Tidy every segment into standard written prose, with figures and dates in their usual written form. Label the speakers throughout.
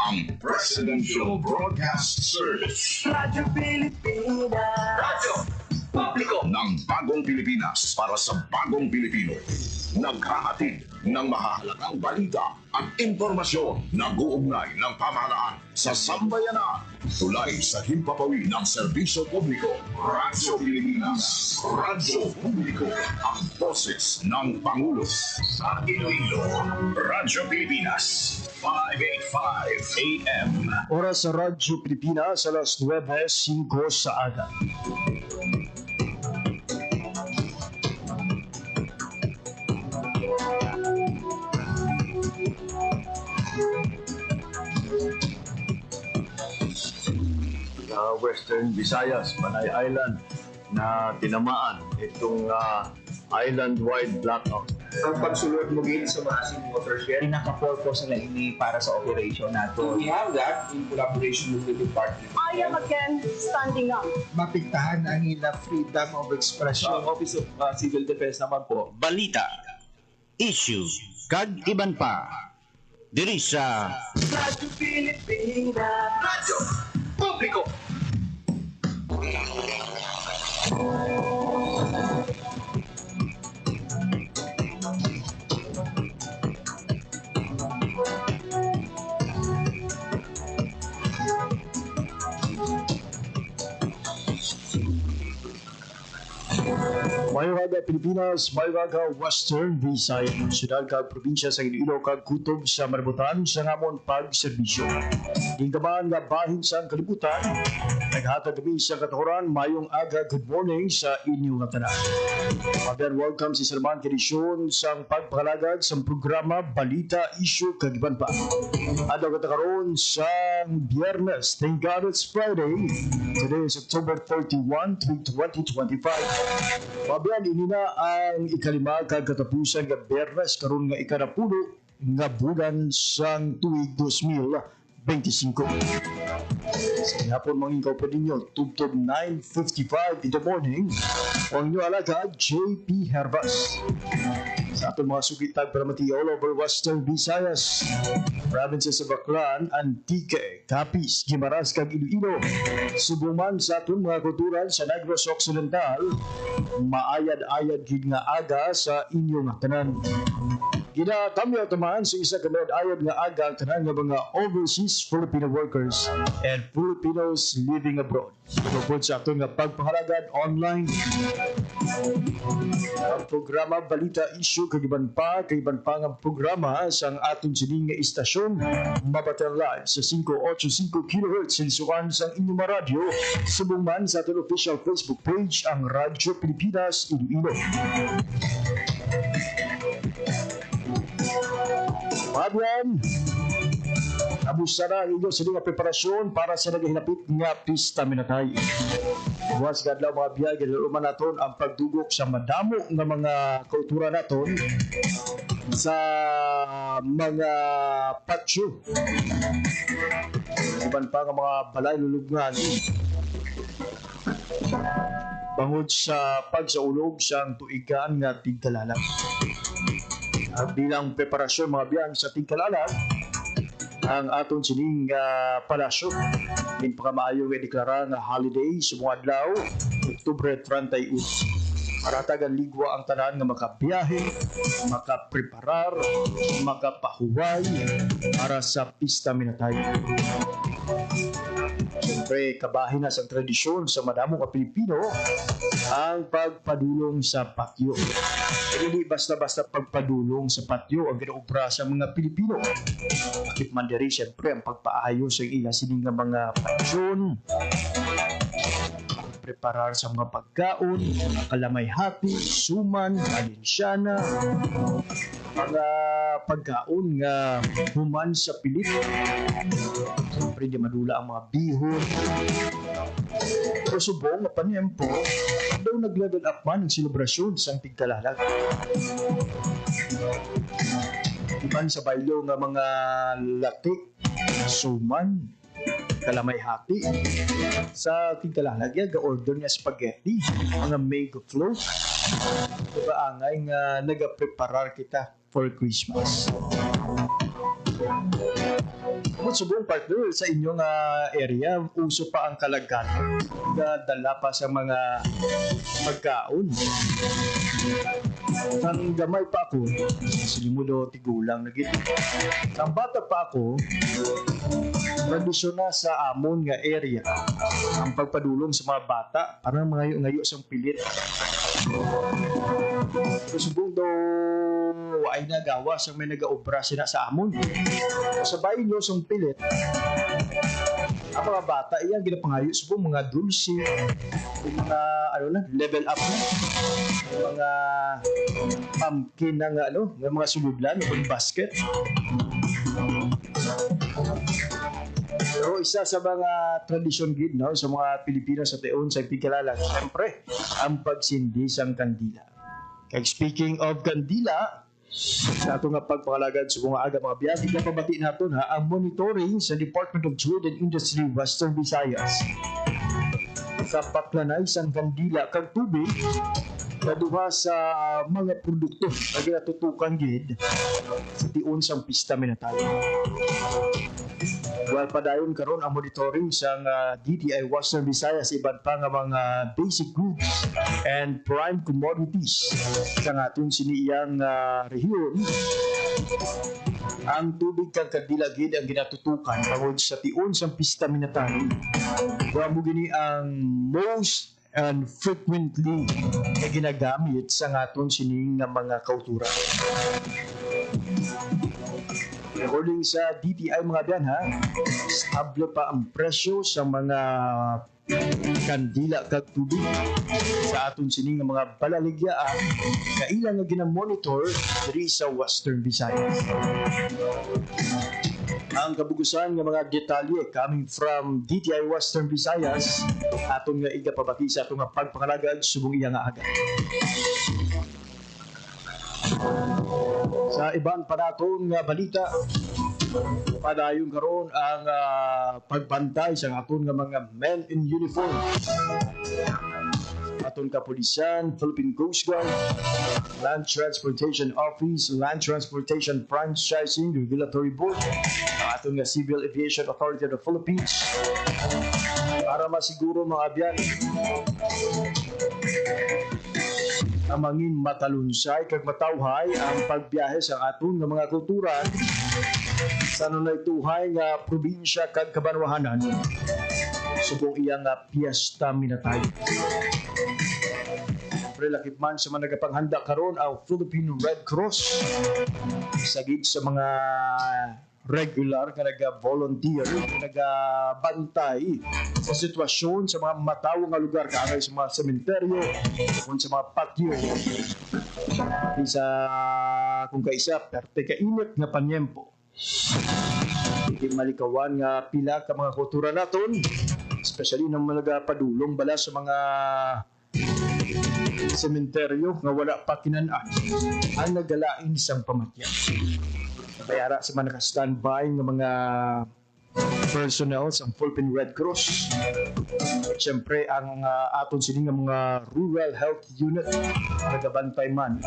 Speaker 1: ang Presidential Broadcast Service.
Speaker 2: Radyo Pilipinas.
Speaker 1: Radyo Publiko ng Bagong Pilipinas para sa Bagong Pilipino. Naghahatid ng mahahalagang balita at impormasyon na guugnay ng pamahalaan sa sambayanan. Tulay sa himpapawid ng serbisyo publiko. Radyo Pilipinas. Radyo Publiko. Ang boses ng Pangulo sa Iloilo. Radyo Pilipinas. 585 AM.
Speaker 3: Oras sa Radyo Pilipinas, alas 9:05 sa aga. Western Visayas, Panay Island na tinamaan itong island-wide blackout.
Speaker 4: Ang pagsulod mo gate sa massive watershed.
Speaker 5: Pinaka-purpose nila ini para sa operation nato.
Speaker 4: We have that in collaboration with the department.
Speaker 6: I am again standing up.
Speaker 7: Mapigtahan ang ila freedom of expression.
Speaker 5: Sa Office of Civil Defense naman po,
Speaker 8: balita, issue, kag iban pa. Diri sa
Speaker 2: Radyo Pilipinas.
Speaker 1: Radyo Publiko.
Speaker 3: Mayroon Pilipinas, mayroon Western Visayas, syudad kag probinsya sa Iloilo kag kutob sa Maributan sa ngamon pagserbisyo. Dinggaman nga bahin sa kalibutan, naghatag kami sa katuhuran mayong aga good morning sa inyo nga tanan. Mabiyan welcome si Salman Kedisyon sa pagpakalagad sa programa Balita Issue kag iban pa. Adlaw katakaron sa Biyernes, thank God it's Friday. Today is October 31, 2025. Mabiyan ini na ang ikalima kag katapusan nga Biyernes karon nga ikanapulo nga bulan sang tuig 2025. Sa hapon mga ikaw pa ninyo, tubtob 9:55 in the morning, ang inyo alagad, JP Hervas. Sa atong mga sugitag para mati all over Western Visayas, provinces of Baclan, Antique, Capiz, Guimaras, kag Iloilo, subuman sa atong mga kultural sa Negros Occidental, maayad-ayad gid nga aga sa inyong tanan. Ginatamyaw tamaan sa isa ka ayad nga aga ang tanan nga mga overseas Filipino workers and Filipinos living abroad. Tungkol sa atong nga pagpahalagad online. Ang programa Balita Issue kagiban pa ang programa sa atong sining nga istasyon mabatang live sa 585 kHz sinsukan sa inyong radyo subong sa atong official Facebook page ang Radyo Pilipinas Iloilo. Mabiyan, abusa na ang inyo sa mga preparasyon para sa naghinapit nga pista minatay. Buwas kadlaw mga biyay, ganoon naton ang pagdugok sa madamo nga mga kultura naton sa mga patio. Iban pa nga mga balay lulubngan. Bangod sa pagsaulog sa tuigan nga tigkalalang. Bilang preparasyon mga biyan sa tigkalalang, ang atong sining palasyo din pa maayo nga deklara nga holiday sa mga adlaw Oktubre 31. Maratagan ligwa ang tanan nga makabiyahe, makapreparar, makapahuway para sa pista minatay. Siyempre, kabahin na sa tradisyon sa madamong Pilipino ang pagpadulong sa patio. Hindi basta-basta pagpadulong sa patio ang ginaobra sa mga Pilipino. Bakit man diri, siyempre, ang pagpaayos sa ila sining nga mga patsyon, preparar sa mga pagkaon, kalamay hati, suman, valensyana, mga pagkaon nga human sa pilit. Siyempre, di madula ang mga bihon. Pero subong, mapanyempo, daw nag-level up man ang selebrasyon sa tigkalalag. Iban sa baylo nga mga latik, suman, kalamay hati. Sa tigkalalag, ga-order niya spaghetti, mga mango float. Diba angay nga nagapreparar kita for Christmas. Kung subong partner sa inyong area, uso pa ang kalagkan. Dala pa sa mga pagkaon. Ang gamay pa ako, silimulo tigulang na gito. Ang bata pa ako, tradisyon na sa amon nga area ang pagpadulong sa mga bata para ngayo sa pilit. Subong daw ay nagawa sa may nagaobra sila sa amon. Sabay nyo sa pilit, ang mga bata iyan ginapangayo subong mga dulce, mga level up na, mga pumpkin na nga ng mga suludlan o basket. Pero isa sa mga tradisyon gid sa mga Pilipino sa teon sa pigkalalan, siyempre ang pagsindi sang kandila. Kaya speaking of kandila, sa ato nga pagpakalagad sa mga aga mga biyag, ikapabati natin ang monitoring sa Department of Trade and Industry Western Visayas. Sa paklanay sang kandila kag tubig, kaduha sa mga produkto na ginatutukan gid sa tiun sang pista minatayo. Well, padayon karon ang monitoring sa DTI Western Visayas iban pa nga mga basic goods and prime commodities sa aton siniyang rehiyon. Ang tubig kag kandila gid ang ginatutukan tungod sa tiun sang pista minatayo. Wa mo gini ang most and frequently na ginagamit sa aton sining mga kauturan. According sa DTI mga biyan stable pa ang presyo sa mga kandila kag tubig sa aton sining mga balaligyaan na ilang nga ginamonitor diri sa Western Visayas. Ang kabugusan ng mga detalye coming from DTI Western Visayas aton nga igapabati sa atong pagpangalagad subong iya nga aga. Sa ibang panaton nga balita, padayon karon ang pagbantay sa aton nga mga men in uniform. Aton kapulisan, Philippine Coast Guard, Land Transportation Office, Land Transportation Franchising Regulatory Board, aton nga Civil Aviation Authority of the Philippines, para masiguro mga abyan ang mangin matalunsay kag matawhay ang pagbiyahe sa aton nga mga kulturan sa nunay tuhay nga probinsya kag kabanwahanan subong iya nga piyesta minatay. Pre lakip man sa mga nagapanghanda karon ang Philippine Red Cross sagid sa mga regular nga naga-volunteer, naga-bantay sa sitwasyon sa mga matawo nga lugar kaagay sa mga sementeryo, sa mga patio. Isa kung kaisa perte kainit nga panyempo. Hindi malikawan nga pila ka mga kultura naton, especially ng mga padulong bala sa mga sementeryo nga wala pa kinaan ang nagalain sang pamatyan. Bayara sa mga naka-standby ng mga personnel sa Philippine Red Cross. At syempre, ang aton sining mga Rural Health Unit nagabantay man.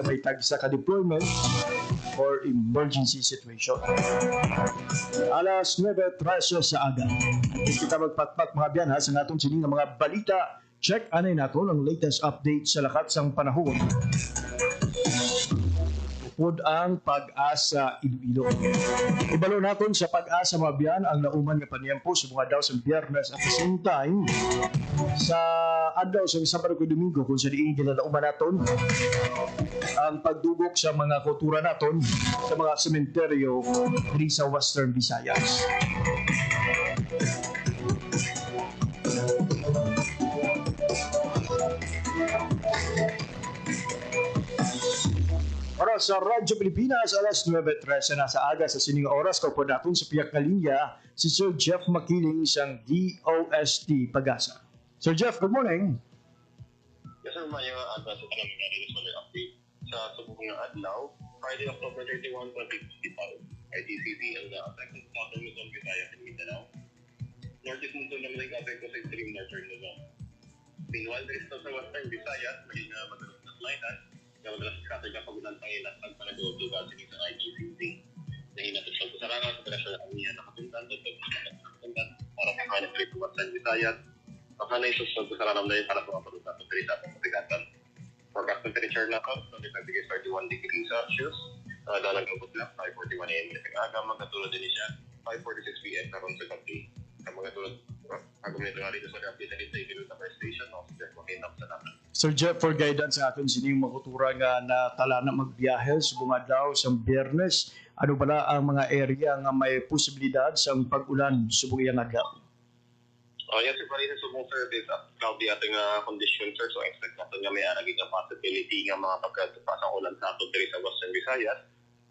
Speaker 3: May tagsa ka-deployment for emergency situation. Alas 9:13 sa aga. Kita magpatpat mga biyan sa aton sining mga balita. Check anay naton ang latest update sa lakat sang panahon. Pod ang Pag-asa Iloilo. Ibalo naton sa Pag-asa Mabiyan ang nauman nga panyempo sa mga daw sa Biyernes at the same time sa adlaw sa Sabado ug Domingo kung sa diin ginalauman naton ang pagdugok sa mga kultura naton sa mga sementeryo diri sa Western Visayas. Para sa Radyo Pilipinas, alas 9:13 na sa aga sa sining oras, kaupo natin sa piyak na linya si Sir Jeff Makiling isang DOST Pag-asa. Sir Jeff, good morning.
Speaker 9: Yes sir, may advance ito namin nga rin solar update sa subong ng adlaw, Friday, October 31, 2025. ITCT ang affected southern Luzon, Visayas and Mindanao. Northeast Luzon naman ang affected sa extreme northern Luzon. Meanwhile, dito sa Western Visayas, maging madalas na slightas, madalas scattered na pagulan pangilan at panag-utugan sa ITCT. Visayas. Baka na isusod sa ranam na yun para sa mga product sa atong kapigatan. Forecast temperature na ito, 31 degrees Celsius. Dalang gabot lang, 5:41 a.m. Sa aga, magkatulad din siya, 5:46 p.m. karon sa gabi. Sa mga tulad, ako may nga rito sa gabi, sa Iloilo Power Station, no? Sa makinap sa naman.
Speaker 3: Sir Jeff, for guidance sa aton sining makutura nga na tala na magbiyahe sa bunga daw sa Biyernes, ano pala ang mga area nga may posibilidad sa pag-ulan sa bunga adlaw?
Speaker 9: Yes, sir, pari sa subong service at cloudy ating condition, sir. So, expect natin nga may aragin nga possibility nga mga pagkatupas ang ulan sa aton diri sa Western Visayas,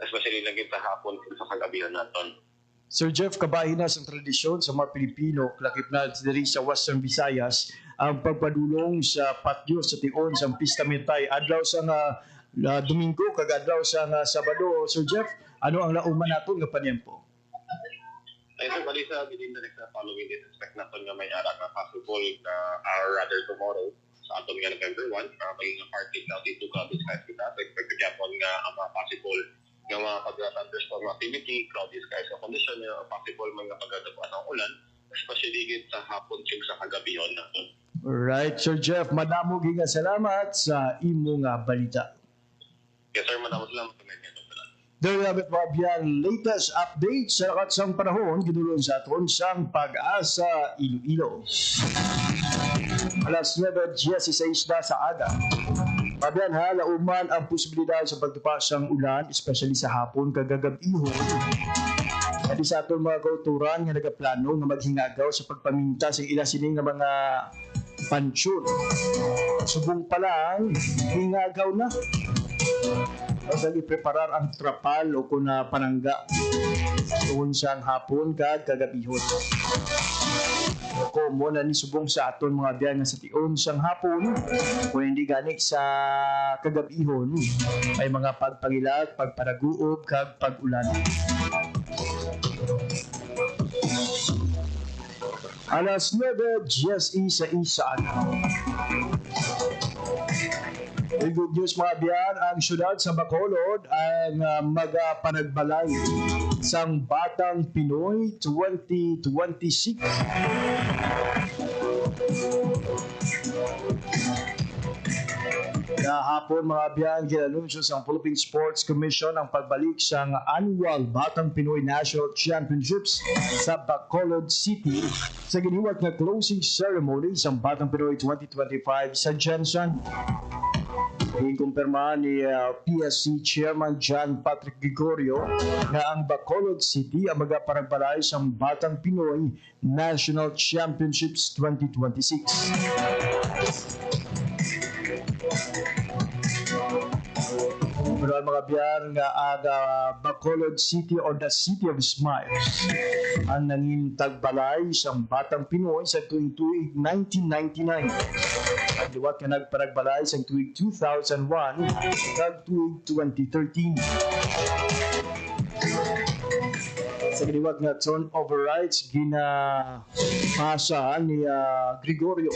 Speaker 9: especially lagi sa hapon sa kagabihan naton.
Speaker 3: Sir Jeff, kabahin na sa tradisyon sa mga Pilipino, lakip na diri sa Western Visayas, ang pagpadulong sa patio sa tion sa Pista Mitay, adlaw sa Domingo, kag adlaw sa Sabado. Sir Jeff, ano ang lauman naton nga panyempo?
Speaker 9: Ay, sir, bali sa within the next following days, expect natin nga may ara nga possible or rather tomorrow sa aton nga November 1, maging partly cloudy to cloudy skies kita. So, expect na Japon nga ang mga possible nga mga pag-thunderstorm activity, cloudy skies na condition, possible mga pagkatupas ang ulan, especially git sa hapon sig sa kagabihan natin.
Speaker 3: Alright, Sir Jeff, madamo nga salamat sa imo nga balita.
Speaker 9: Yes, sir, madamot lang sa mga
Speaker 3: There you have it, Fabian. Latest update sa katsang panahon, ginulong sa aton sang Pag-asa Iloilo. Alas 9:16 na sa aga. Fabian, ha, lauman ang posibilidad sa pagtupas ng ulan, especially sa hapon kagagabihon. At sa aton mga kauturan nga nagaplano nga maghingagaw sa pagpaminta sa ila sining nga mga pansyon. Subong pa lang, hingagaw na. Dali preparar ang trapal o kung na panangga doon sa hapon kagabihon. Ako mo na ni subong sa aton mga biyan nga sa tion sang hapon kung hindi gani sa kagabihon may mga pagpangilag, pagparaguob kag pag-ulan. Alas 9:16 sa aga. Good news mga biyan, ang syudad sa Bacolod ang magapanagbalay sang Batang Pinoy 2026. Kahapon mga biyan, ginanunsyo sa Philippine Sports Commission ang pagbalik sa annual Batang Pinoy National Championships sa Bacolod City sa giniwat na closing ceremony sa Batang Pinoy 2025 sa Jensen. Ikumpirma ni PSC Chairman John Patrick Gregorio na ang Bacolod City ang magaparagbalay sa Batang Pinoy National Championships 2026. Pero mga biyan nga ada Bacolod City or the City of Smiles ang nangin tagbalay sa Batang Pinoy sa tuig 1999. Ang liwat nga nagparagbalay sa tuig 2001 kag tuig 2013. Sa giniwat nga turn over rights ginapasa ni Gregorio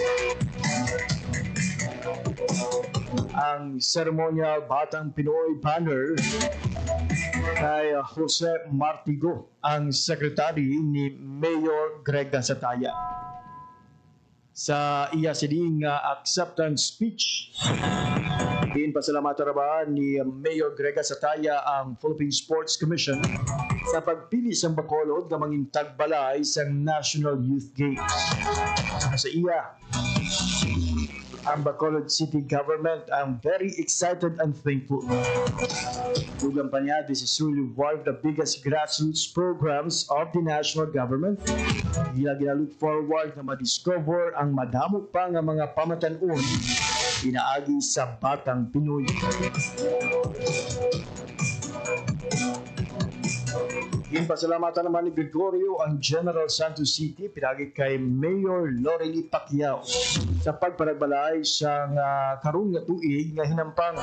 Speaker 3: ang ceremonial Batang Pinoy banner kay Jose Martigo, ang secretary ni Mayor Greg Gasataya. Sa iya sining acceptance speech, pasalamatan ni Mayor Greg Gasataya ang Philippine Sports Commission sa pagpili sa Bacolod na manging tagbalay sa National Youth Games. Sa iya, ang Bacolod City Government ang very excited and thankful. Dugang pa niya, this is really one of the biggest grassroots programs of the national government. Ginalook forward na ma-discover ang madamo pa nga mga pamatanon inaagi sa Batang Pinoy. Pasalamatan naman ni Gregorio ang General Santos City pinagi kay Mayor Lorely Pacquiao sa pagparagbalay sa karong nga tuig nga hinampang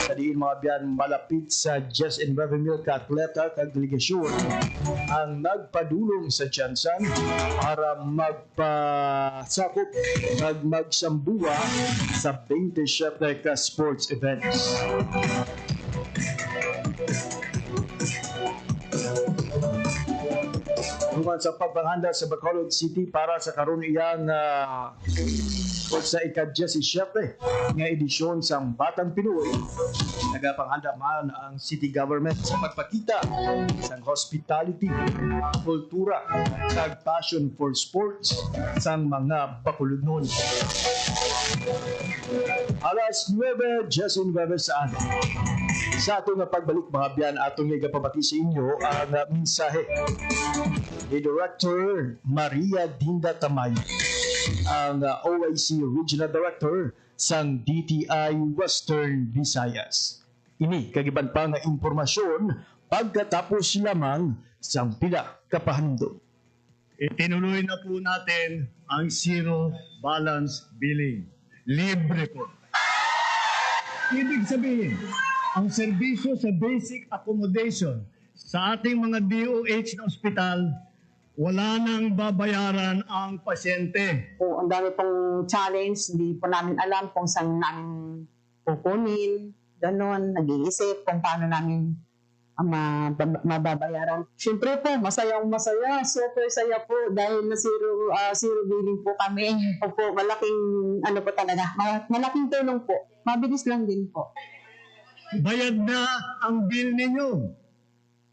Speaker 3: sa diin mga biyan malapit sa Jess and Revenue ka-atleta kag delegasyon ang nagpadulong sa Jansan para magpasakop kag magsambuha sa 27 ka sports events. naman sa pagpanganda sa Bacolod City para sa karon iyang sa ika-17 nga edisyon sa Batang Pinoy. Nagapanghanda man ang city government sa pagpakita sa hospitality, kultura, kag passion for sports sa mga Bacolodnon. Alas 9:19 sa atin. Sa ato nga pagbalik mga biyan, atong igapabati sa inyo ang mensahe ni Director Maria Dinda Tamay, ang OIC Regional Director sang DTI Western Visayas. Ini kagiban pa nga impormasyon pagkatapos lamang sang pila ka pahandom.
Speaker 10: Itinuloy na po natin ang zero balance billing. Libre po. Ibig sabihin, ang serbisyo sa basic accommodation sa ating mga DOH na ospital, wala nang babayaran ang pasyente.
Speaker 6: Po, ang dami pong challenge, hindi po namin alam kung saan namin kukunin, ganon, nag-iisip kung paano namin mababayaran. Siyempre po, masayang masaya, super saya po dahil na zero billing po kami. Po, malaking po talaga, malaking tulong po. Mabilis lang din po.
Speaker 10: Bayad na ang bill ninyo.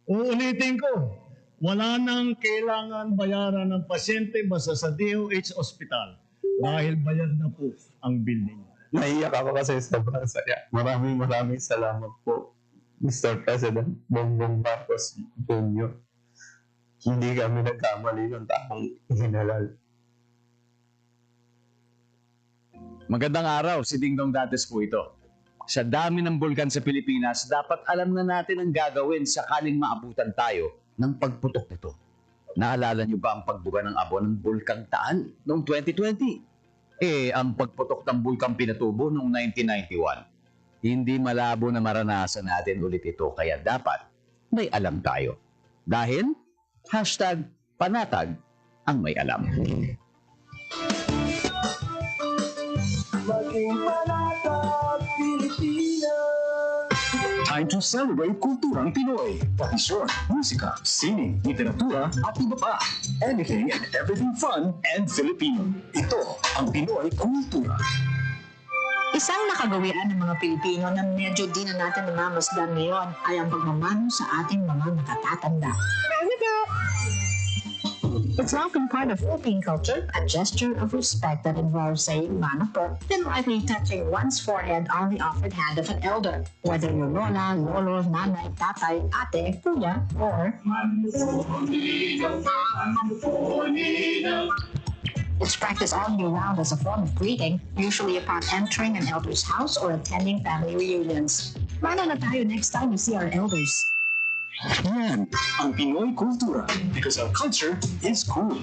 Speaker 10: Uulitin ko, wala nang kailangan bayaran ng pasyente basta sa DOH Hospital dahil bayad na po ang bill ninyo.
Speaker 11: Naiyak ako kasi sobrang saya. Maraming salamat po, Mr. President Bongbong Marcos Jr. Hindi kami nagkamali ng taong hinalal.
Speaker 8: Magandang araw, si Dingdong Dantes po ito. Sa dami ng bulkan sa Pilipinas, dapat alam na natin ang gagawin sakaling maabutan tayo ng pagputok nito. Naalala niyo ba ang pagbuga ng abo ng Bulkang Taan noong 2020? Ang pagputok ng Bulkang Pinatubo noong 1991. Hindi malabo na maranasan natin ulit ito, kaya dapat may alam tayo. Dahil, #panatag ang may alam.
Speaker 2: Maging panatag, Pilipinas.
Speaker 1: Time to celebrate kulturang Pinoy. Tradisyon, musika, sining, literatura, at iba pa. Anything and everything fun and Filipino. Ito ang Pinoy Kultura.
Speaker 12: Isang nakagawian ng mga Pilipino na medyo di na natin namamasdan ngayon ay ang pagmamano sa ating mga nakatatanda. It's often part of Philippine culture, a gesture of respect that involves saying mano po, then lightly touching one's forehead on the offered hand of an elder, whether you're lola, lolo, nanay, tatay, ate, kuya, or it's practiced all year round as a form of greeting, usually upon entering an elder's house or attending family reunions. Mano na tayo next time we see our elders.
Speaker 1: Yan ang Pinoy Kultura because our culture is cool.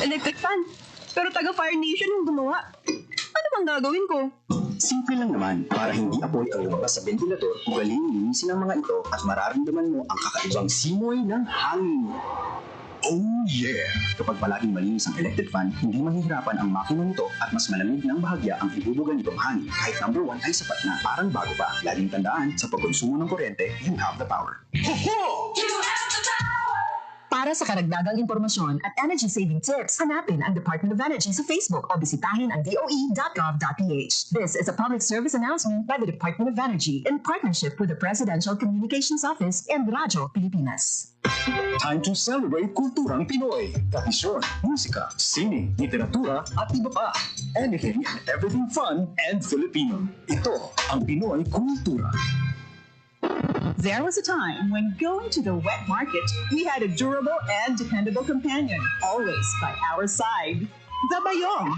Speaker 6: Electric fan. Pero taga Fire Nation yung gumawa. Ano bang gagawin ko?
Speaker 13: Simple lang naman, para hindi apoy ang lumabas sa ventilador, ugaling linisin ang mga ito at mararamdaman mo ang kakaibang simoy ng hangin.
Speaker 1: Oh yeah!
Speaker 13: Kapag palaging malinis ang electric fan, hindi mahihirapan ang makina nito at mas malamig ng bahagya ang ibubuga nitong hangin. Kahit number 1 ay sapat na, parang bago pa. Laging tandaan, sa pagkonsumo ng kuryente, you have the power.
Speaker 12: Para sa karagdagang impormasyon at energy-saving tips, hanapin ang Department of Energy sa Facebook o bisitahin ang doe.gov.ph. This is a public service announcement by the Department of Energy in partnership with the Presidential Communications Office and Radyo Pilipinas.
Speaker 1: Time to celebrate kulturang Pinoy. Tradisyon, musika, sining, literatura, at iba pa. Anything and everything fun and Filipino. Ito ang Pinoy Kultura.
Speaker 14: There was a time when going to the wet market, we had a durable and dependable companion, always by our side, the bayong.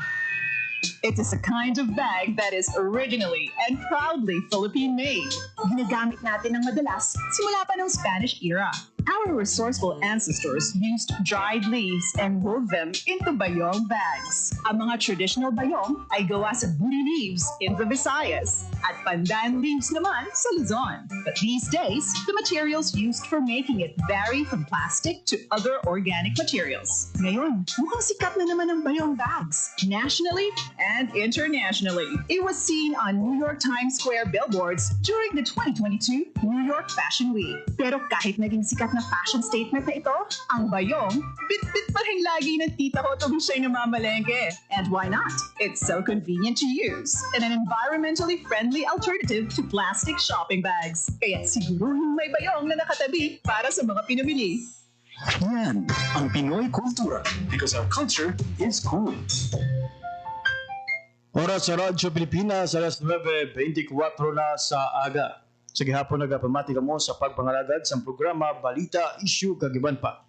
Speaker 14: It is a kind of bag that is originally and proudly Philippine-made. Ginagamit natin ng madalas simula pa ng Spanish era. Our resourceful ancestors used dried leaves and wove them into bayong bags. Ang mga traditional bayong ay gawa sa buri leaves in the Visayas at pandan leaves naman sa Luzon. But these days, the materials used for making it vary from plastic to other organic materials. Ngayon, mukhang sikat na naman ang bayong bags, nationally and internationally. It was seen on New York Times Square billboards during the 2022 New York Fashion Week. Pero kahit naging sikat na fashion statement na ito, ang bayong, bit-bit pa rin lagi ng tita ko tuwing siya'y namamalengke. And why not? It's so convenient to use and an environmentally friendly alternative to plastic shopping bags. Kaya siguruhin may bayong na nakatabi para sa mga pinamili.
Speaker 13: Yan ang Pinoy kultura because our culture is cool.
Speaker 3: Oras sa Radyo Pilipinas, alas 9:24 na sa aga. Sa gihapon nagapamati kamo sa pagpangalagad sa programa Balita, Issue, Kagiban pa.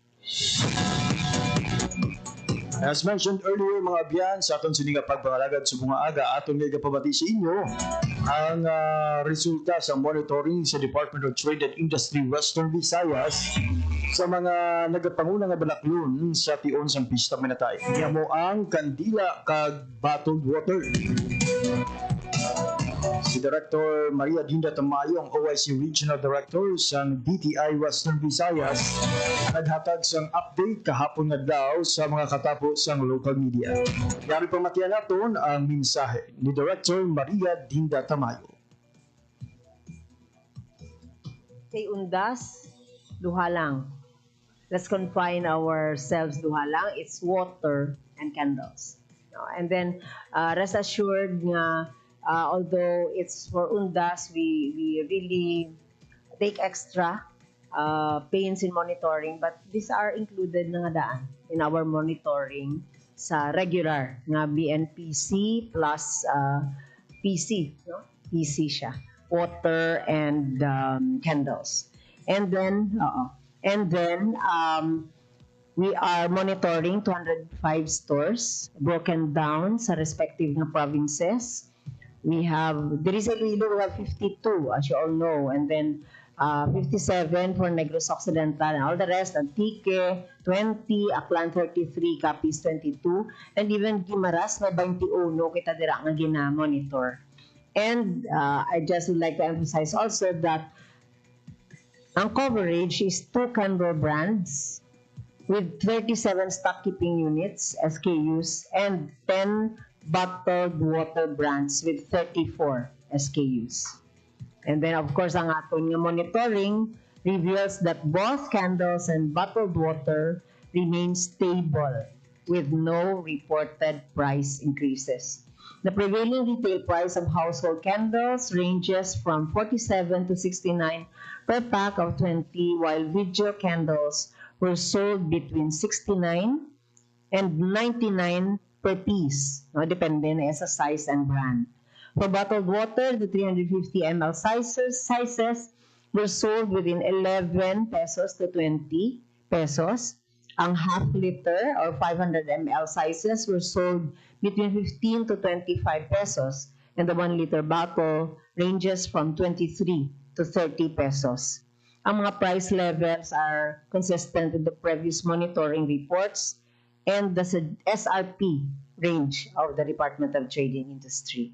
Speaker 3: As mentioned earlier, mga biyan, sa aton sininga pagpangalagad sa mga aga, atong nagapamati sa inyo ang resulta sa monitoring sa Department of Trade and Industry Western Visayas sa mga nagapangunang nga balaklon sa tion sang pista minatay. Iyan mo ang kandila kag bottled water. Si Director Maria Dinda Tamayo, ang OIC Regional Director sa DTI Western Visayas, naghatag sang update kahapon nga daw sa mga katapos sang local media. Yari pamatiyan naton ang mensahe ni Director Maria Dinda Tamayo.
Speaker 15: Kay Undas, duha lang. Let's confine ourselves duha lang. It's water and candles. And then, rest assured nga, although it's for Undas, we really take extra pains in monitoring, but these are included na nga daan in our monitoring sa regular nga BNPC plus PC, no? PC siya. Water and candles. And then, we are monitoring 205 stores broken down sa respective na provinces. We have, there is a Iloilo, we have 52, as you all know, and then 57 for Negros Occidental, and all the rest, Antique, 20, Aklan 33, Capiz 22, and even Guimaras, may 21, kita dira nga gina-monitor. And I just would like to emphasize also that ang coverage is 2 candle brands with 37 stock keeping units, SKUs, and 10 bottled water brands with 34 SKUs. And then, of course, ang aton nga monitoring reveals that both candles and bottled water remain stable with no reported price increases. The prevailing retail price of household candles ranges from 47 to 69 per pack of 20, while video candles were sold between 69 and 99 per piece, no, depende na sa size and brand. For bottled water, the 350 ml sizes were sold within 11 pesos to 20 pesos. Ang half liter or 500 ml sizes were sold between 15 to 25 pesos, and the 1 liter bottle ranges from 23 to 30 pesos. Ang mga price levels are consistent with the previous monitoring reports and the SRP range of the Department of Trade and Industry.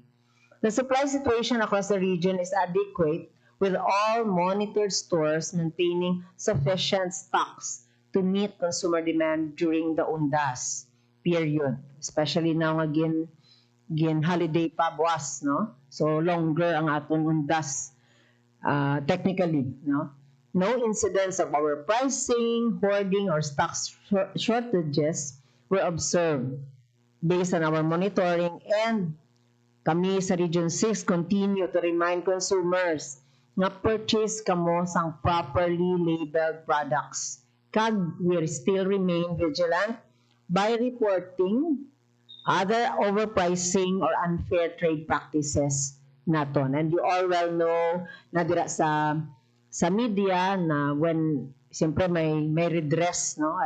Speaker 15: The supply situation across the region is adequate, with all monitored stores maintaining sufficient stocks to meet consumer demand during the Undas period, especially now again holiday pa buwas, no? So longer ang aton Undas technically, no? No incidents of overpricing, hoarding, or stock shortages were observed based on our monitoring, and kami sa Region 6 continue to remind consumers nga purchase kamo sang properly labeled products. Kag we still remain vigilant by reporting other overpricing or unfair trade practices naton. And you all well know na dira sa media na when siyempre may redress, no?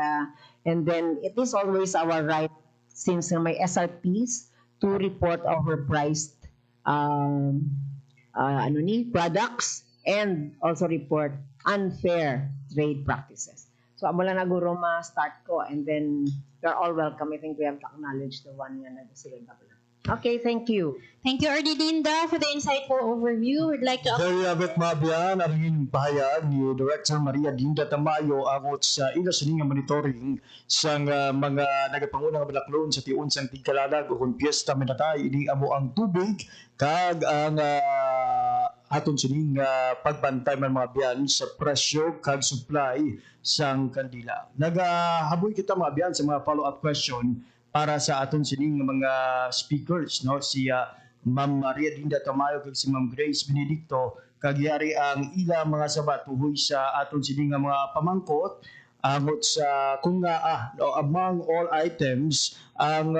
Speaker 15: And then it is always our right, since may SRPs, to report overpriced products and also report unfair trade practices. So amo lang na guro ma-start ko, and then you're all welcome. I think we have to acknowledge the one nga na sila. Okay, thank you.
Speaker 16: Thank you, RD Linda, for the insightful overview. We'd like to...
Speaker 3: There you have it, Mabian. Ang inyong pahayag ni Director Maria Dinda Tamayo angot sa ila sining monitoring sa mga nagapangunang balaklon sa tiun sang tigkalalag o kung piyesta minatay ini amo ang tubig kag ang aton sining pagbantay man mga biyan sa presyo kag supply sang kandila. Nagahaboy kita mga biyan sa mga follow-up question para sa aton sining mga speakers, no, si Ma'am Maria Dinda Tamayo kag si Ma'am Grace Benedicto, kagyari ang ila mga sabat tuhoy sa aton sining mga pamangkot angot sa kung among all items ang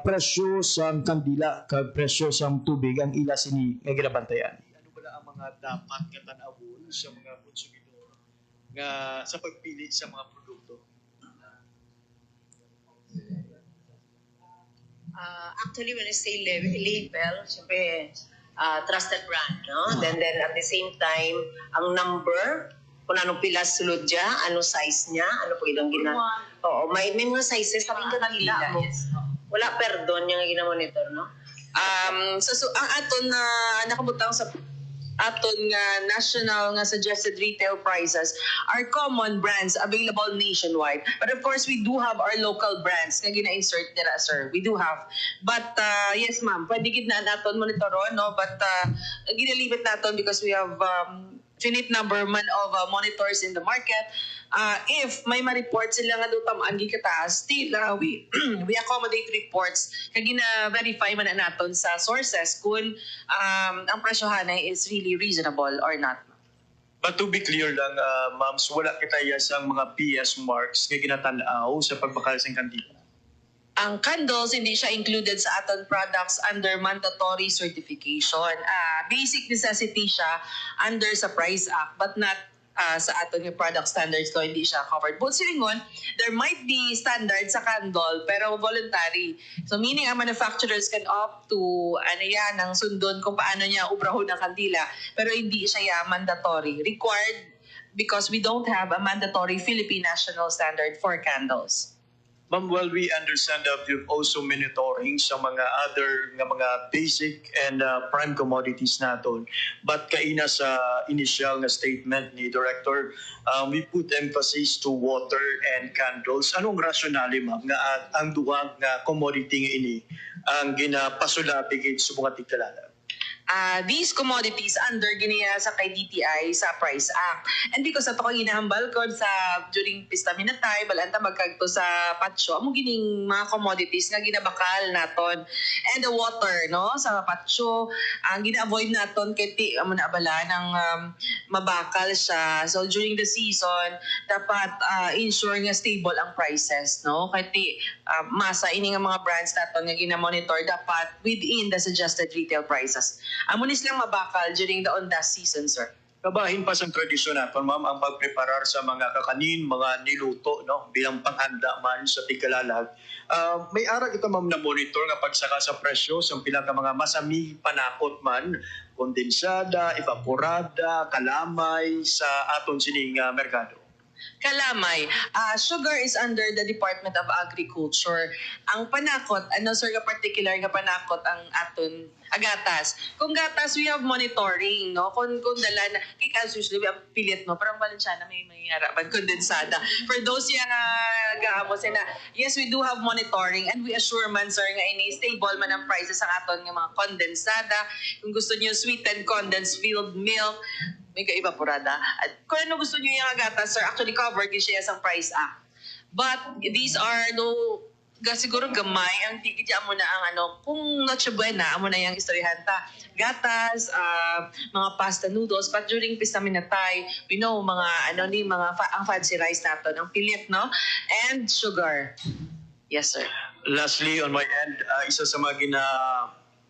Speaker 3: presyo sang kandila kag presyo sang tubig ang ila sini nga ginabantayan. Ano ba ang mga dapat nga tan-awon sa mga konsumidor nga sa pagpili sa mga produkto?
Speaker 17: Actually, when I say label, siyempre, trusted brand, no? Then at the same time, ang number, kung anong pilas sulod dya, ano size niya, ano po ilang Oo, may mga sizes, kaming kanila mo. Wala perdon yung ginamonitor, no?
Speaker 18: Ang aton na nakabutang sa aton nga national nga suggested retail prices are common brands available nationwide, but of course we do have our local brands nga gina-insert nila, sir. We do have, but yes ma'am, pwede gid na naton monitoron, no, but ginalibit naton because we have finite number man of monitors in the market. If may ma-report sila nga doon tamaan gikataas, still we accommodate reports kag gina-verify man na naton sa sources kung ang presyohan is really reasonable or not.
Speaker 3: But to be clear lang, ma'am, so wala kitaya sang mga PS marks nga ginatanaw sa pagbakal sa kandila.
Speaker 18: Ang candles, hindi siya included sa aton products under mandatory certification. Basic necessity siya under sa Price Act, but not sa aton yung product standards law, hindi siya covered. But silingon, there might be standards sa candle, pero voluntary. So meaning, ang manufacturers can opt to, ng sundon kung paano niya ubrahon ang kandila, pero hindi siya mandatory. Required because we don't have a mandatory Philippine national standard for candles.
Speaker 3: Ma'am, well, we understand that you're also monitoring sa mga other nga mga basic and prime commodities naton. But kaina sa initial nga statement ni Director, we put emphasis to water and candles. Anong rationale, ma'am, nga ang duwa nga commodity nga ini ang ginapasulabi gid sa mga tigkalala?
Speaker 18: These commodities under giniya sa kay DTI sa Price Act. And because ato ko ginahambal ko sa during Pista Minatay, balanta magkagto sa patio, amo gining mga commodities nga ginabakal naton. And the water, no, sa patio, ang gina-avoid naton kay ti amo na abala ng mabakal siya. So during the season, dapat ensure nga stable ang prices, no? Kay ti masa ini nga mga brands naton nga gina-monitor dapat within the suggested retail prices. Amunis lang mabakal during the ondas season, sir.
Speaker 3: Kabahin pa sa tradisyon natin, ma'am, ang pagpreparar sa mga kakanin, mga niluto, no, bilang panghanda man sa tigkalalag. May ara kita, ma'am, na monitor nga pagsaka sa presyo sa pila ka mga masami panakot man, kondensada, evaporada, kalamay sa aton sining merkado.
Speaker 18: Kalamay, sugar is under the Department of Agriculture. Ang panakot, sir, nga particular nga panakot ang aton gatas. Kung gatas, we have monitoring, no? Kung dala na, kaya usually we have pilit, no? Parang Valenciana may harapan, kondensada. For those yung gaamo sila, yes, we do have monitoring and we assure man, sir, nga ini-stable man ang prices ang aton ng mga kondensada. Kung gusto niyo sweetened condensed filled milk, may ka-evaporada. At kung ano gusto niyo yung gatas, sir, actually covered din siya sa Price Act. But these are siguro gamay ang tigidya mo na ang kung Noche Buena, amo na yung istoryahan ta. Gatas, mga pasta noodles, but during Pista Minatay, we know mga ang fancy rice nato, ang pilit, no? And sugar. Yes, sir.
Speaker 3: Lastly, on my end, isa sa mga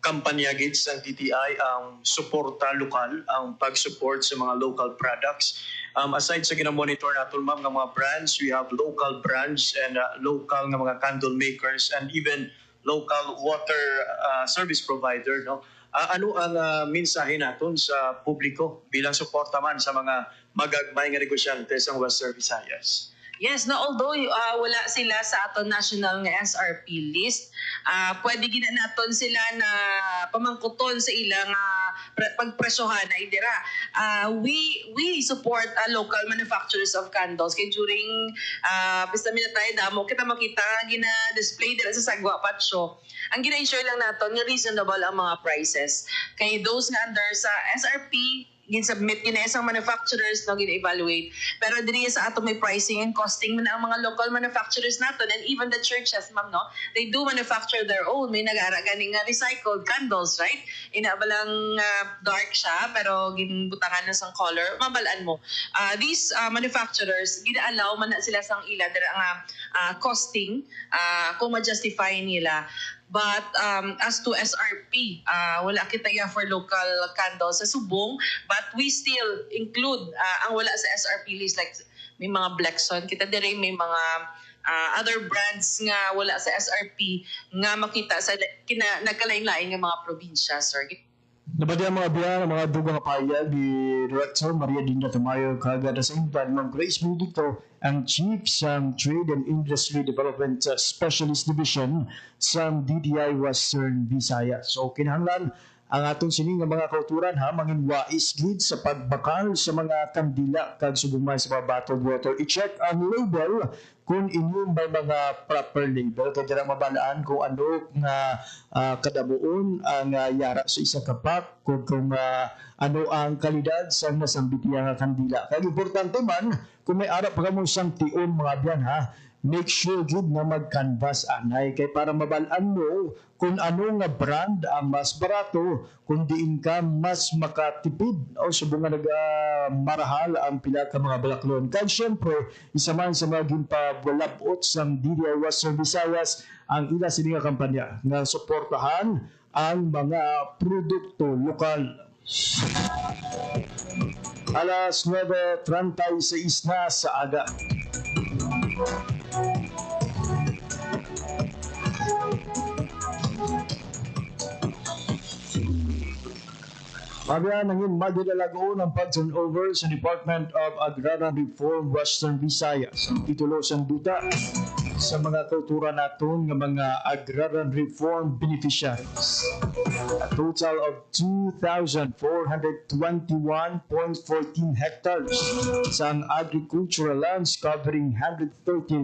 Speaker 3: kampanya gid sa TTI ang suporta lokal, ang pag-support sa mga local products. Aside sa gina-monitor natin, ma'am, ng mga brands, we have local brands and local ng mga candle makers and even local water service provider, no? ano ang mensahe naton sa publiko bilang suporta man sa mga magagmay nga negosyante sa Western Visayas?
Speaker 18: Yes, na although wala sila sa aton national nga SRP list, pwede gina naton sila na pamangkuton sa ilang pagpresyohan na idira. We support local manufacturers of candles. Kaya during basta minute tayo damo, kita makita gina-display dira sa Sagwa Patsyo. Ang gina-ensure lang naton nga reasonable ang mga prices. Kay those nga under sa SRP, gin-submit yun sa manufacturers no gin-evaluate, pero diri sa ato may pricing and costing man ang mga local manufacturers naton, and even the churches, ma'am, no, they do manufacture their own. May nag-ara ganing recycled candles, right? Inabalang dark siya pero ginbutangan na sang color, mabalaan mo. These manufacturers gina-allow man na sila sang ila dira nga costing kung ma-justify nila. But as to SRP, wala kita ya for local candles sa Subong, but we still include ang wala sa SRP list, like may mga Blackson, kita dire may mga other brands nga wala sa SRP nga makita sa nagkalain-lain nga mga probinsya, sir.
Speaker 3: Nabadi ang mga biyan, ang mga dugang payag ni Director Maria Dinda Tamayo kagad sa impan ng Grace Benedicto, ang Chief sa Trade and Industry Development Specialist Division sa DTI Western Visayas. So kinahanglan ang atong sining nga mga kauturan mangin wais gid sa pagbakal sa mga kandila kag sugumay sa mga bottled water. I-check ang label kung inyong may mga proper label kaya dira mabalaan kung ano nga kadabuon ang yara sa isa ka pack kung ano ang kalidad sa nasambitiya nga kandila. Kaya importante man kung may ara pa mo siyang tion mga biyan make sure good na mag-canvas anay kay para mabalaan mo kung ano nga brand ang mas barato kung diin ka mas makatipid o subungan marahal ang pila ka mga balaklon. Kaya syempre, isa man sa mga ginpawalabot sa DTI Western Visayas ang ila sininga kampanya nga suportahan ang mga produkto lokal. Alas 9:36 na sa aga. Pagyan nangin magdalagaon ang pag-turnover sa Department of Agrarian Reform Western Visayas. Ang titulo sa duta sa mga kultura naton ng mga agrarian reform beneficiaries. A total of 2,421.14 hectares sa agricultural lands covering 130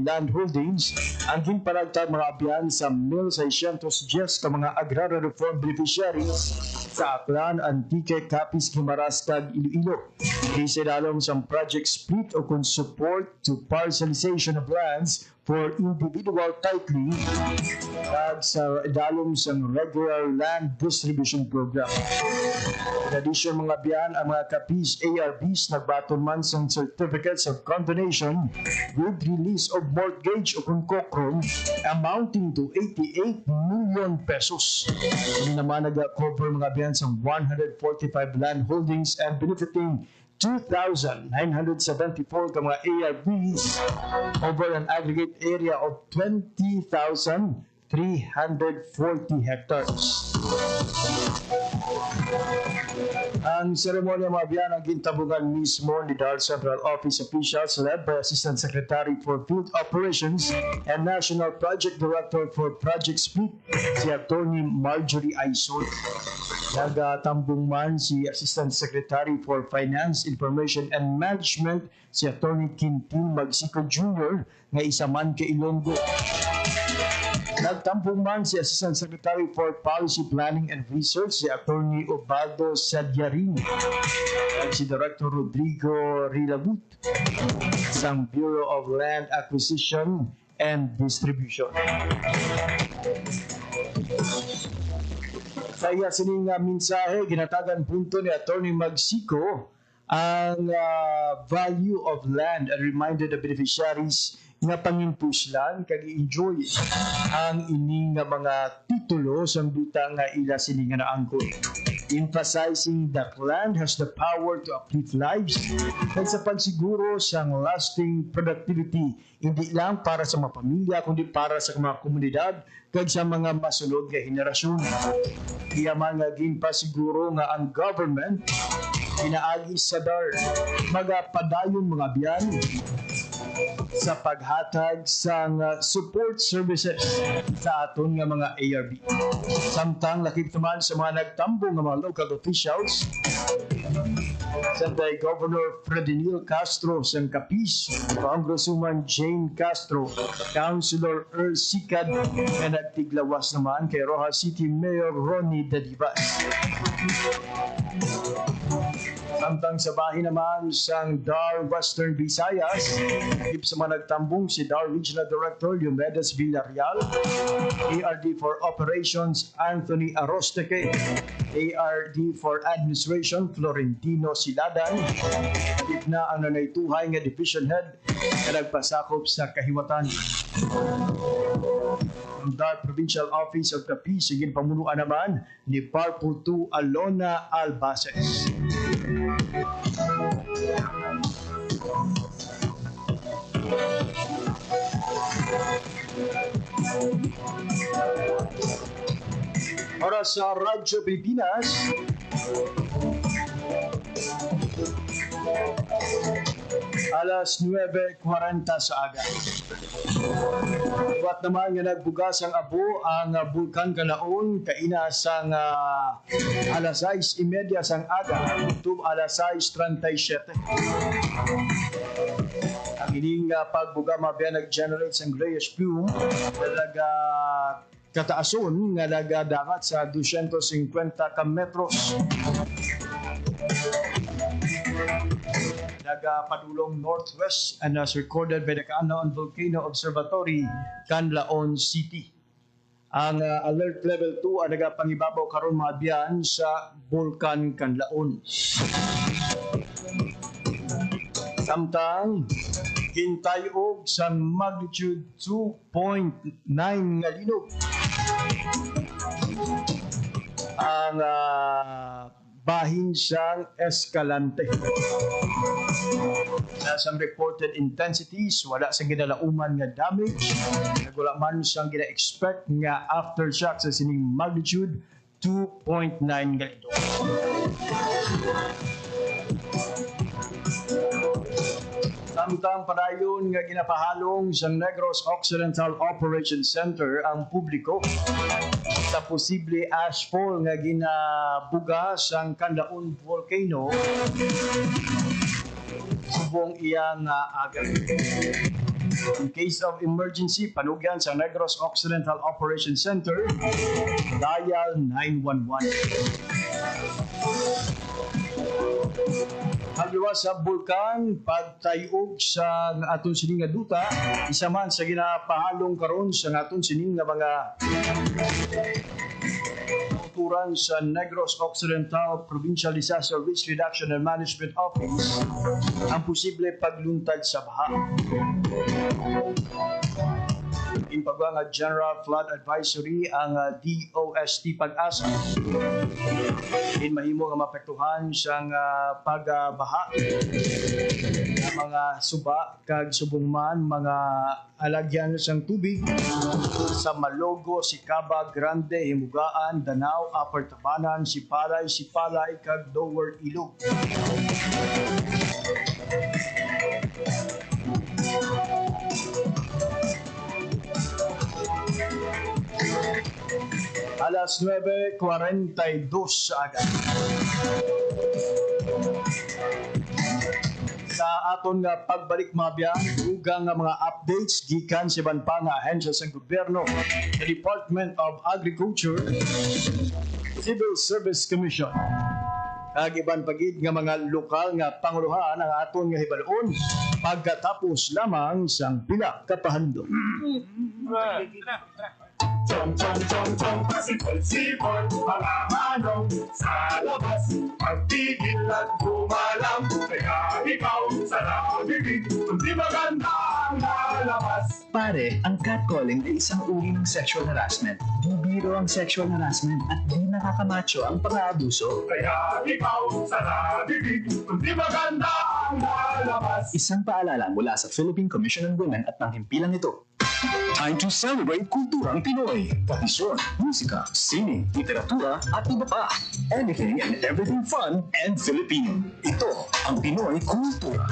Speaker 3: land holdings ang ginpanagtag mga abyan sa 1,610 ka mga agrarian reform beneficiaries sa Aklan, Antique, Capiz, Guimaras, kag Iloilo. Isa dalong sa project split o kung support to parcelization of lands for individual titling kag sa dalong sa regular land distribution program. In addition mga biyan, ang mga Capiz ARBs nagbaton man sa certificates of condonation with release of mortgage o kung kokron amounting to 88 million pesos. Hindi naman nag-cover mga biyan sa 145 land holdings and benefiting 2,974 ka mga ARBs over an aggregate area of 20,340 hectares. Ang seremonya mga biyan ang gintabungan mismo ni Dar Central Office officials led by Assistant Secretary for Field Operations and National Project Director for Project Split si Atty. Marjorie Aizon. Nagatambong man si Assistant Secretary for Finance, Information and Management si Atty. Quintin Magsico Jr. nga isa man kay Ilonggo. Nagtampong man si Assistant Secretary for Policy Planning and Research si Atty. Obaldo Sadyarin at si Director Rodrigo Rilabut sa Bureau of Land Acquisition and Distribution. Kaya sining mensahe, ginatagan punto ni Atty. Magsico ang value of land and reminded the beneficiaries nga panginpuslan kag i-enjoy ang ining mga titulo sa duta nga ila sining nga naangkon. emphasizing that land has the power to uplift lives at sa pagsiguro sa lasting productivity, hindi lang para sa mga pamilya, kundi para sa mga komunidad kag sa mga masunod nga henerasyon. Iya man nga ginpasiguro nga ang government inaagi sa DAR magapadayon mga biyan sa paghatag sa support services sa aton nga mga ARB. Samtang lakip naman sa mga nagtambo nga mga local officials, Santay Governor Fredinil Castro sang Capiz, Congresswoman Jane Castro, Councilor Earl Sikad, na nagtiglawas naman kay Rojas City Mayor Ronnie Dadivas. Samtang sa bahin naman sang DAR Western Visayas, hip sa mga nagtambong si DAR Regional Director Diomedes Villarreal, ARD for Operations Anthony Arosteque, ARD for Administration Florentino Siladan, hip na ang nanaytuhay nga Division Head na nagpasakop sa kahiwatan. Ang DAR Provincial Office of Capiz, siging pamunuan naman ni Parpo 2 Alona Albaces. Oras sa Radyo Pilipinas, alas 9:40 sa aga. Buat naman nga nagbugas ang abo ang Bulkan Kalaon kaina sang alas 6:30 sang aga tub alas 6:37. Ang ining pagbuga mabiya nag-generate sang grayish plume talaga kataason nga nagadagat sa 250 ka metros. Nagapadulong northwest and as recorded by the Canlaon Volcano Observatory, Canlaon City. Ang alert level 2 ang nagapangibabaw karon mga biyan sa Bulkan Canlaon. Samtang hintayog sa magnitude 2.9 nga linog ang bahin siyang Escalante. Nasang reported intensities, wala sa ginalauman nga damage. Nagula man siyang gina-expect nga aftershock sa sining magnitude 2.9 nga ito. Samtang padayon nga ginapahalong sa Negros Occidental Operations Center ang publiko sa posible ashfall nga ginabuga sa Canlaon Volcano subong iyang agad. In case of emergency, panugyan sa Negros Occidental Operations Center, dial 911. Hagiwa sa bulkan, pagtayog sa aton sining nga duta, isa man sa ginapahalong karon sa aton sining nga mga tuturan sa Negros Occidental Provincial Disaster Risk Reduction and Management Office ang posible pagluntad sa baha. In pagwang General Flood Advisory ang DOST Pag-asa. In mahimo nga mapektuhan siyang pagbaha ng mga suba kag subong man mga alagyan siyang tubig sa Malogo, Sicaba, Grande, Himugaan, Danao, Upper Tabanan, Sipalay kag Lower Ilog. Alas 9:42 sa aga. Sa aton nga pagbalik mabya, dugang nga mga updates gikan sa iban pa nga ahensya sa gobyerno, the Department of Agriculture, Civil Service Commission, kag iban pagid nga mga lokal nga panguluhan ang aton nga hibalon pagkatapos lamang sang pila ka pahandom.
Speaker 2: Chong, chong, chong, chong, pasipol-sipol, mga manong sa labas, pagtigil at bumalam, kaya ikaw sa nabibig, kundi maganda ang lalabas.
Speaker 13: Pare, ang catcalling ay isang uri ng sexual harassment. biro ang sexual harassment at di nakakamacho ang pang-aabuso.
Speaker 2: Kaya ikaw sa nabibig, kundi maganda ang lalabas.
Speaker 13: Isang paalala mula sa Philippine Commission on Women at ng himpilang ito. Time to celebrate kulturang Pinoy. Tradisyon, musika, sine, literatura at iba pa. Anything and everything fun and Filipino. Ito ang Pinoy Kultura.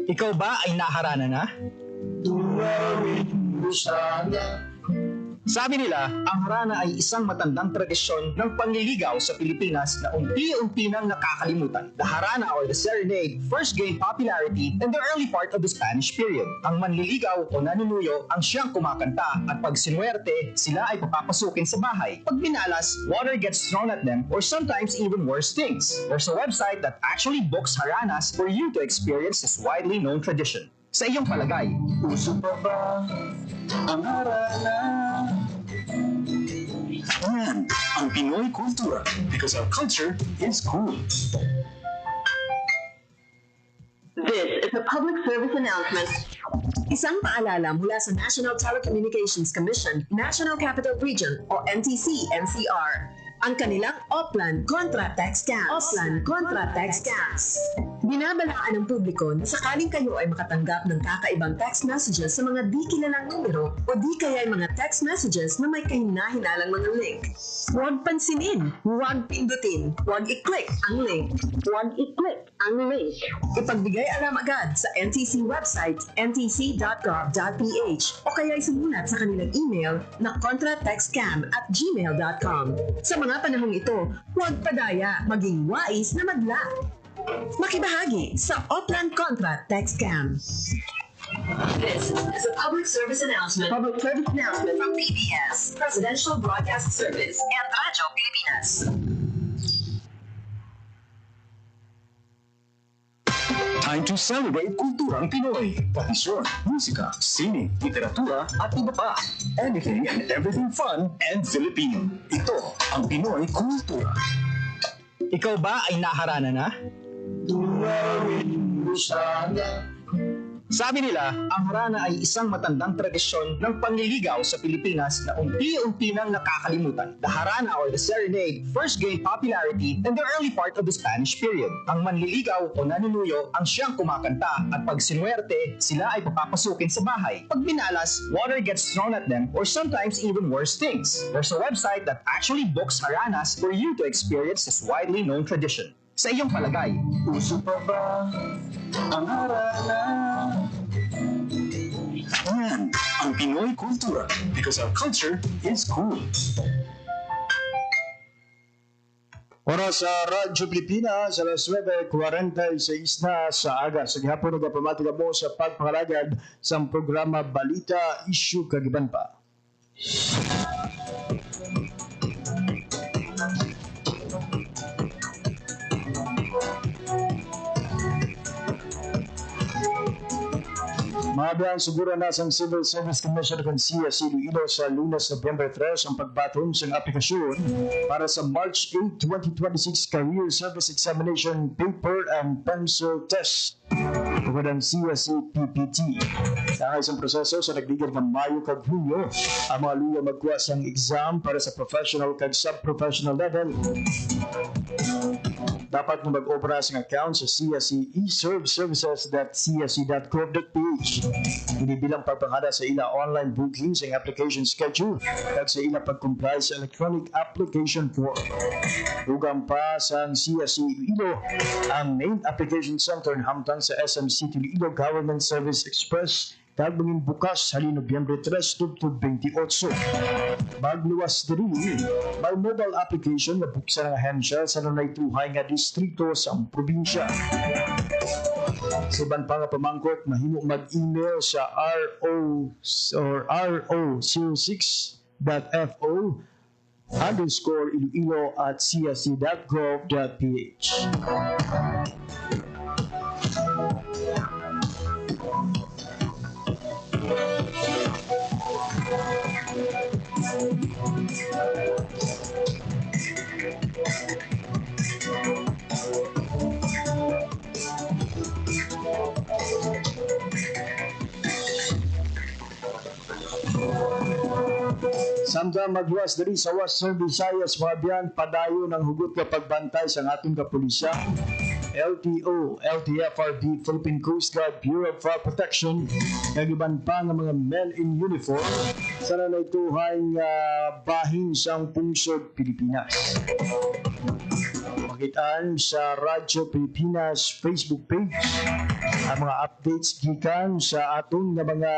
Speaker 13: Ikaw ba ay naharana na? Sabi nila, ang harana ay isang matandang tradisyon ng panliligaw sa Pilipinas na unti-unti nang nakakalimutan. The harana or the serenade first gained popularity in the early part of the Spanish period. Ang manliligaw o nanunuyo ang siyang kumakanta at pag sinuwerte, sila ay papapasukin sa bahay. Pag binalas, water gets thrown at them or sometimes even worse things. There's a website that actually books haranas for you to experience this widely known tradition. Sa iyong palagay, uso pa ba ang harana? Yan ang Pinoy Kultura because our culture is cool.
Speaker 12: This is a public service announcement. Isang paalala mula sa National Telecommunications Commission, National Capital Region o NTC-NCR. Ang kanilang Oplan Contra Tax Scams. Oplan Contra Tax Scams. Binabalaan ng publiko na sakaling kayo ay makatanggap ng kakaibang text messages sa mga di kilalang numero o di kaya ay mga text messages na may kahina-hinalang mga link. Huwag pansinin, huwag pindutin, huwag i-click ang link. Huwag i-click ang link. Ipagbigay alam agad sa NTC website ntc.gov.ph o kaya sumulat sa kanilang email na contratextscam@gmail.com. Sa mga panahong ito, huwag padaya, maging wais na madla. Makibahagi sa Oplan Contra Tax Scam. This is a public service announcement. Public service announcement from PBS, Presidential Broadcast Service, and Radyo Pilipinas.
Speaker 13: Time to celebrate kulturang Pinoy. Tradisyon, musika, sine, literatura at iba pa. Anything and everything fun and Filipino. Ito ang Pinoy Kultura. Ikaw ba ay naharana na? Sabi nila, ang harana ay isang matandang tradisyon ng panliligaw sa Pilipinas na unti-unti nang nakakalimutan. The harana or the serenade first gained popularity in the early part of the Spanish period. Ang manliligaw o nanunuyo ang siyang kumakanta at pag sinuwerte, sila ay papapasukin sa bahay. Pag binalas, water gets thrown at them or sometimes even worse things. There's a website that actually books haranas for you to experience this widely known tradition. Sa iyong palagay, uso pa ba ang harana? Yan ang Pinoy Kultura because our culture is cool.
Speaker 3: Oras sa Radyo Pilipinas, alas 9:46 na sa aga. Sa gihapon, nagapamatiga mo sa pagpangalagad sa programa Balita Issue Kagiban pa. Mahabang siguro na sa Civil Service Commission ng CSC Iloilo sa Lunes, November 3 ang pagbaton sa aplikasyon para sa March 8, 2026 Career Service Examination Paper and Pencil Test tungkol ng CSC PPT. Dahil sa proseso sa nagdigil ng Mayo kag Hunyo, ang mga luya magkuha sa exam para sa professional kag sub-professional level. Dapat na mag-opera sa account sa CSC eservservices.csc.gov.ph. Binibilang pagpangada sa ila online booking sa application schedule at sa ila pag-comply sa electronic application form. Dugang pa sa CSC Iloilo ang main application center ng hamtang sa SMC Iloilo Government Service Express Tagbangin bukas halin Nobyembre 3 to 28. Magluwas din may mobile application na buksan ng ahensya sa nanaytuhay nga distrito sa probinsya. Sa iban pa nga pamangkot, mahimo mag-email sa ro06.fo_iloilo@csc.gov.ph. Samtang magluwas diri sa Western Visayas, mga biyan, padayon ang hugot nga pagbantay sa atong kapulisya. LTO, LTFRB, Philippine Coast Guard, Bureau of Fire Protection, kagiban pa ng mga men in uniform sa nanaytuhay bahin sa pungsod Pilipinas. Makitaan sa Radyo Pilipinas Facebook page ang mga updates gikan sa atong mga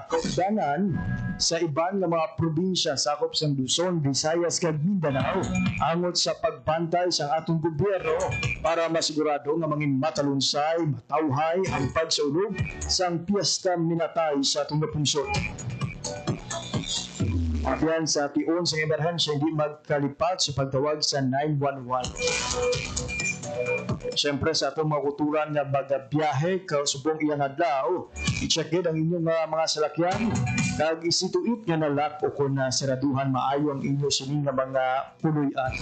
Speaker 3: kaupdanan sa iban nga mga probinsya sakop sa Luzon, Visayas kag Mindanao angot sa pagbantay sa atong gobyerno para masigurado nga mangin matalunsay, matawhay ang pagsaulog sang piyesta minatay sa atong pungsod. Abiyan sa tion sa emerhensya hindi magkalipat sa pagtawag sa 911. Siyempre sa atong mga kuturan nga magabiyahe kausubong iyang adlaw, i-check ang inyong mga salakyan kag isituit nga nalak o kung siraduhan maayo ang inyo sining nga mga punuyan.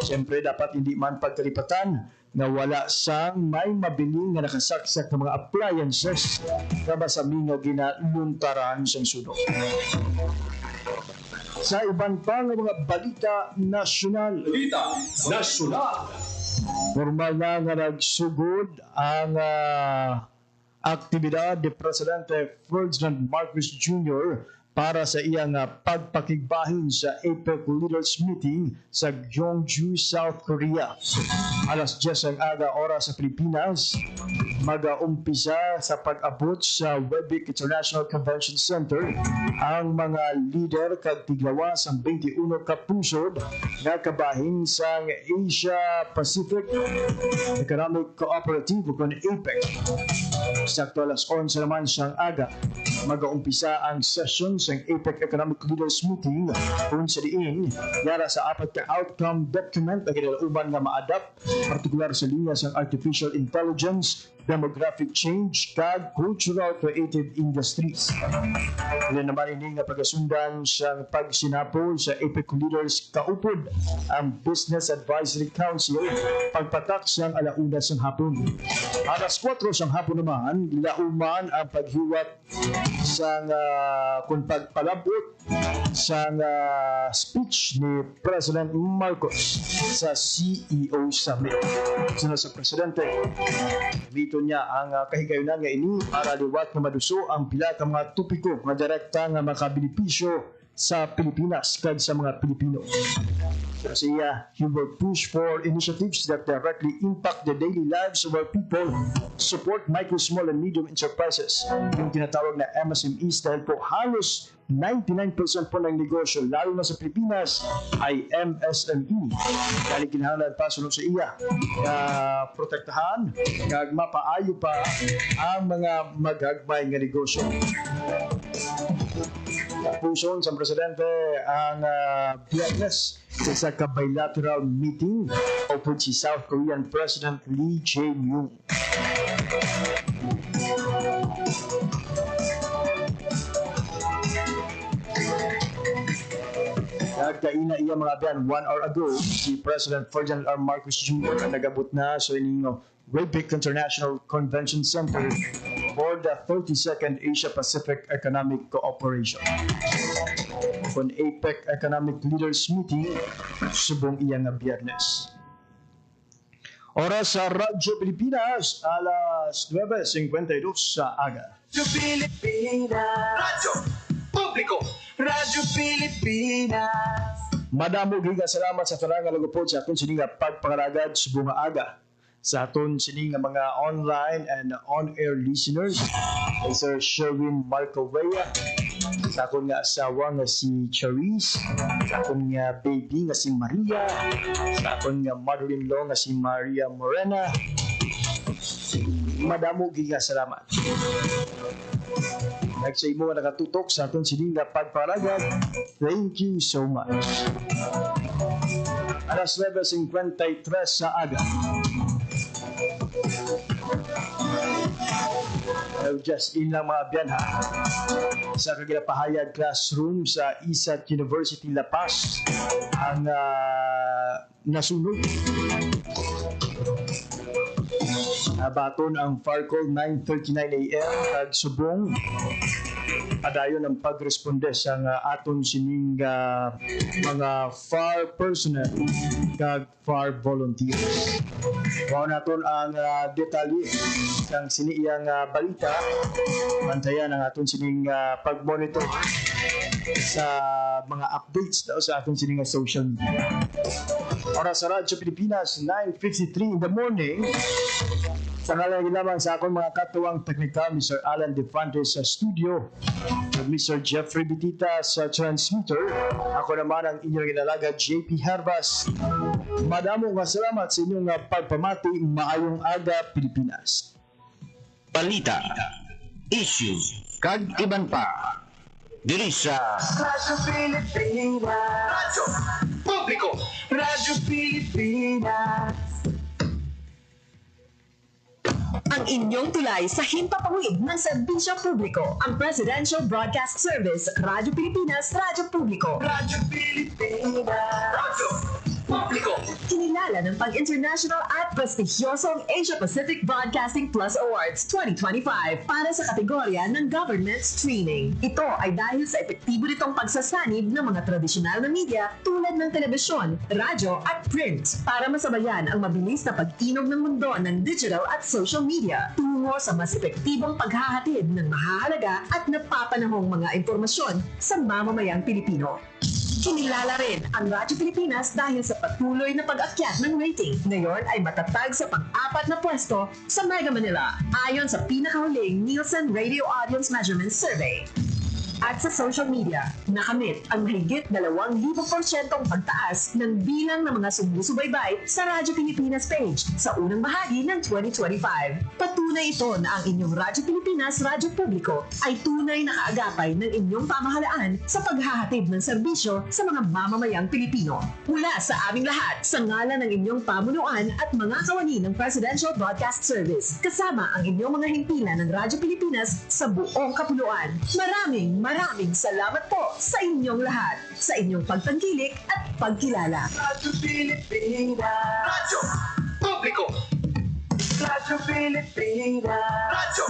Speaker 3: Siyempre dapat hindi man pagkalipatan na wala sang may mabili nga nakasaksak ng mga appliances na masami nga ginaluntaran sa sunog. Sa iban pa nga mga balita nasyonal. Normal na nga nagsugod ang aktibidad ni Presidente Ferdinand Marcos Jr. para sa iyang pagpakigbahin sa APEC Leaders Meeting sa Gyeongju, South Korea. Alas 10 ang aga oras sa Pilipinas, mag-umpisa sa pag-abot sa Webic International Convention Center ang mga leader kag tiglawas ang 21 ka pusod nga kabahin sa Asia Pacific Economic Cooperative o APEC. Sakto alas 11 naman siyang aga, mag-umpisa ang session sa APEC Economic Leaders Meeting kung sa diin yara sa apat ka outcome document na kinalauban nga ma-adapt partikular sa linya sa artificial intelligence, demographic change, kag cultural creative industries. Ilan naman ini nga pagasundan sa pagsinapol sa APEC Leaders kaupod ang Business Advisory Council pagpatak siyang alauna sang hapon. Alas 4 sang hapon naman, lauman ang paghiwat sa kung pagpalabot sa speech ni President Marcos sa CEO Summit. Sino sa Presidente, dito niya ang kahigayonan nga ini para liwat na maduso ang pila ka mga topiko nga direkta nga makabenepisyo sa Pilipinas kag sa mga Pilipino. Kasi he will push for initiatives that directly impact the daily lives of our people, support micro, small, and medium enterprises, yung tinatawag na MSMEs dahil po halos 99% po ng negosyo, lalo na sa Pilipinas, ay MSME. Dahil kinahanglan pa sunod sa iya protektahan, kag mapaayo pa ang mga maghagmay nga negosyo. Puson sa Presidente ang Biyernes sa bilateral meeting o si South Korean President Lee Jae-myung. Nagkaina iya mga biyan 1 hour ago, si President Ferdinand R. Marcos Jr. ang nagabot na sa ining Webic International Convention Center for the 32nd Asia Pacific Economic Cooperation. Kung APEC Economic Leaders Meeting, subong iya nga Biyernes. Oras sa Radyo Pilipinas, alas 9:52 sa aga.
Speaker 2: Radyo Pilipinas. Radyo Publiko. Radyo Pilipinas.
Speaker 3: Madamo giga salamat sa tanang lagupod sa aton sining pagpangalagad subong nga aga. Sa aton sining mga online and on-air listeners, kay Sir Sherwin Marco Vea, sa akong nga asawa nga si Charisse, sa akong nga baby nga si Maria, sa akong nga mother-in-law nga si Maria Morena. Madamo giga salamat. Nagsay mo nga nakatutok sa aton sining nga pagpalagad. Thank you so much. Alas 9:53 sa aga. Just in lang mga biyan ha. Sa kagilapahayag classroom sa ISAT University La Paz ang nasunog. Nabaton ang Farcol 9:39 AM kag subong adayon ang pagresponde sa aton sining mga FAR personnel kag FAR volunteers. Mao naton ang detalye sang siniyang balita. Bantayan ang aton sining pag-monitor sa mga updates daw sa aton sining social media. Oras sa Radyo Pilipinas, 9:53 in the morning. Sa ngalan lamang sa akong mga katuwang teknikal, Mr. Alan Defantes sa studio, Mr. Jeffrey Bitita sa transmitter. Ako naman ang inyong inalaga, JP Herbas. Madamo nga salamat sa inyong pagpamati. Maayong aga, Pilipinas.
Speaker 8: Balita, issue, kag iban pa. Diri sa
Speaker 2: Radyo Pilipinas. Radyo Publiko. Radyo Pilipinas.
Speaker 12: Ang inyong tulay sa himpapawid ng serbisyo publiko, ang Presidential Broadcast Service, Radyo Pilipinas, Radyo Publiko.
Speaker 2: Radyo Pilipinas. Radyo Publiko.
Speaker 12: Kinilala ng pag-international at prestigyosong Asia Pacific Broadcasting Plus Awards 2025 para sa kategorya ng Government Streaming. Ito ay dahil sa epektibo nitong pagsasanib ng mga tradisyonal na media tulad ng telebisyon, radyo at print para masabayan ang mabilis na pag-inog ng mundo ng digital at social media tungo sa mas epektibong paghahatid ng mahahalaga at napapanahong mga impormasyon sa mamamayang Pilipino. Kinilala rin ang Radyo Pilipinas dahil sa patuloy na pag-akyat ng rating. Ngayon ay matatag sa pang-4 na pwesto sa Mega Manila ayon sa pinakahuling Nielsen Radio Audience Measurement Survey. At sa social media, nakamit ang mahigit 2,000% pagtaas ng bilang ng mga sumusubaybay sa Radyo Pilipinas page sa unang bahagi ng 2025. Patunay ito na ang inyong Radyo Pilipinas Radyo Publiko ay tunay na kaagapay ng inyong pamahalaan sa paghahatid ng serbisyo sa mga mamamayang Pilipino. Mula sa aming lahat, sa ngalan ng inyong pamunuan at mga kawani ng Presidential Broadcast Service, kasama ang inyong mga himpilan ng Radyo Pilipinas sa buong kapuluan. Maraming salamat po sa inyong lahat, sa inyong pagtangkilik at pagkilala.
Speaker 2: Radyo Pilipinas. Radyo Publiko. Radyo Pilipinas. Radyo